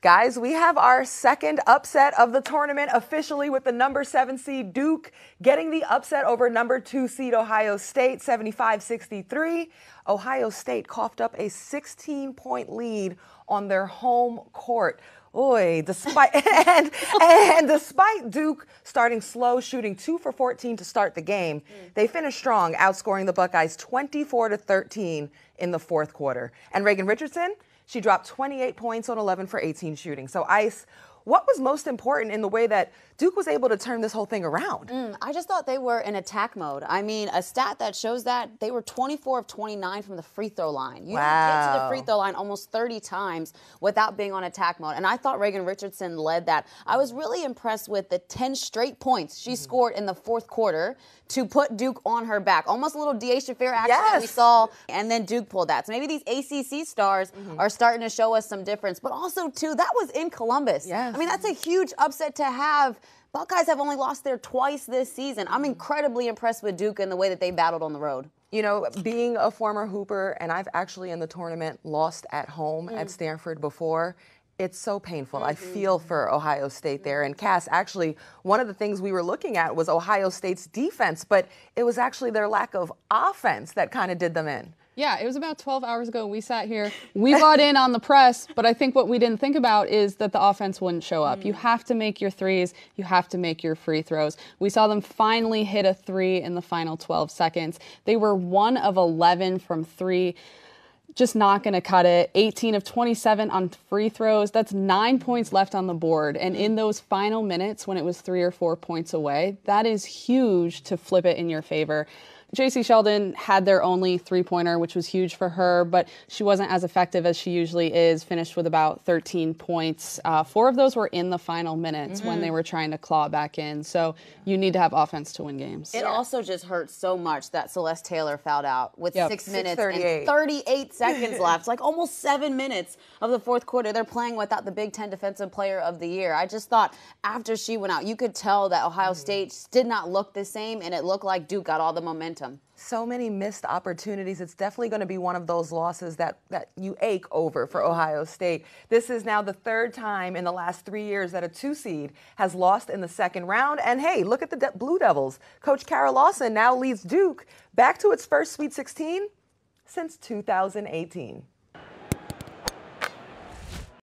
Guys, we have our second upset of the tournament officially with the number 7 seed Duke getting the upset over number 2 seed Ohio State, 75-63. Ohio State coughed up a 16-point lead on their home court. Despite Duke starting slow, shooting 2 for 14 to start the game, they finished strong, outscoring the Buckeyes 24-13 in the fourth quarter. And REIGAN Richardson, she dropped 28 points on 11 for 18 shooting. So, Ice, what was most important in the way that Duke was able to turn this whole thing around? I just thought they were in attack mode. I mean, a stat that shows that they were 24 of 29 from the free throw line. You get to the free throw line almost 30 times without being on attack mode. And I thought REIGAN Richardson led that. I was really impressed with the 10 straight points she scored in the fourth quarter to put Duke on her back. Almost a little D'Asia Fair action that we saw, and then Duke pulled that. So maybe these ACC stars are starting to show us some difference. But also, too, that was in Columbus. I mean, that's a huge upset to have. Buckeyes have only lost there twice this season. I'm incredibly impressed with Duke and the way that they battled on the road. You know, being a former Hooper, and I've actually in the tournament lost at home at Stanford before, it's so painful. I feel for Ohio State there. And Cass, actually, one of the things we were looking at was Ohio State's defense, but it was actually their lack of offense that kind of did them in. Yeah, it was about 12 hours ago. We sat here. We bought in on the press, but I think what we didn't think about is that the offense wouldn't show up. You have to make your threes. You have to make your free throws. We saw them finally hit a 3 in the final 12 seconds. They were 1 of 11 from 3. Just not going to cut it. 18 of 27 on free throws. That's 9 points left on the board. And in those final minutes when it was 3 or 4 points away, that is huge to flip it in your favor. J.C. Sheldon had their only three-pointer, which was huge for her, but she wasn't as effective as she usually is, finished with about 13 points. 4 of those were in the final minutes when they were trying to claw back in. So you need to have offense to win games. It also just hurts so much that Celeste Taylor fouled out with 6 minutes and 38 seconds left. Like almost 7 minutes of the fourth quarter. They're playing without the Big Ten Defensive Player of the Year. I just thought after she went out, you could tell that Ohio State did not look the same, and it looked like Duke got all the momentum. So many missed opportunities. It's definitely going to be one of those losses that you ache over for Ohio State. This is now the 3rd time in the last 3 years that a 2 seed has lost in the second round. And hey, look at the Blue Devils. Coach Kara Lawson now leads Duke back to its first Sweet 16 since 2018.